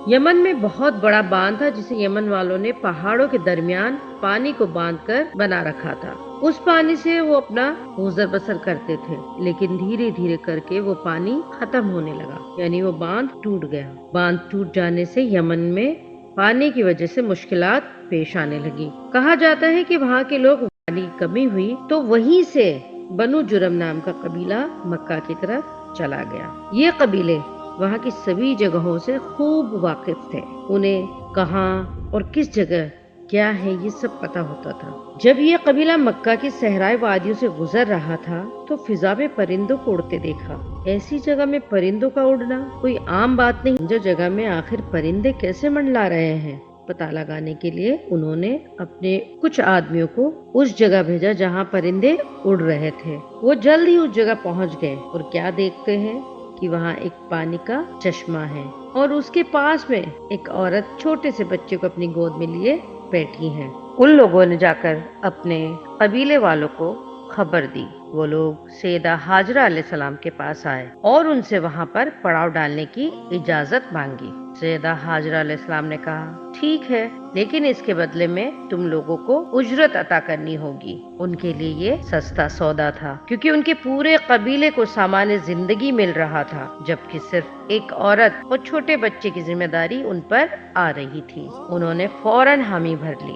یمن میں بہت بڑا باندھ تھا جسے یمن والوں نے پہاڑوں کے درمیان پانی کو باندھ کر بنا رکھا تھا۔ اس پانی سے وہ اپنا گزر بسر کرتے تھے، لیکن دھیرے دھیرے کر کے وہ پانی ختم ہونے لگا، یعنی وہ باندھ ٹوٹ گیا۔ باندھ ٹوٹ جانے سے یمن میں پانی کی وجہ سے مشکلات پیش آنے لگی۔ کہا جاتا ہے کہ وہاں کے لوگ پانی کی کمی ہوئی تو وہیں سے بنو جرم نام کا قبیلہ مکہ کی طرف چلا گیا۔ یہ قبیلے وہاں کی سبھی جگہوں سے خوب واقف تھے، انہیں کہاں اور کس جگہ کیا ہے یہ سب پتا ہوتا تھا۔ جب یہ قبیلہ مکہ کی صحرائی وادیوں سے گزر رہا تھا تو فضا میں پرندوں کو اڑتے دیکھا۔ ایسی جگہ میں پرندوں کا اڑنا کوئی عام بات نہیں، جو جگہ میں آخر پرندے کیسے منڈلا رہے ہیں پتہ لگانے کے لیے انہوں نے اپنے کچھ آدمیوں کو اس جگہ بھیجا جہاں پرندے اڑ رہے تھے۔ وہ جلد ہی اس جگہ پہنچ گئے اور کیا دیکھتے ہیں کہ وہاں ایک پانی کا چشمہ ہے اور اس کے پاس میں ایک عورت چھوٹے سے بچے کو اپنی گود میں لیے بیٹھی ہے۔ ان لوگوں نے جا کر اپنے قبیلے والوں کو خبر دی۔ وہ لوگ سیدہ ہاجرہ علیہ السلام کے پاس آئے اور ان سے وہاں پر پڑاؤ ڈالنے کی اجازت مانگی۔ سیدہ ہاجرہ علیہ السلام نے کہا ٹھیک ہے، لیکن اس کے بدلے میں تم لوگوں کو اجرت عطا کرنی ہوگی۔ ان کے لیے یہ سستا سودا تھا، کیونکہ ان کے پورے قبیلے کو سامان زندگی مل رہا تھا، جبکہ صرف ایک عورت اور چھوٹے بچے کی ذمہ داری ان پر آ رہی تھی۔ انہوں نے فوراً حامی بھر لی۔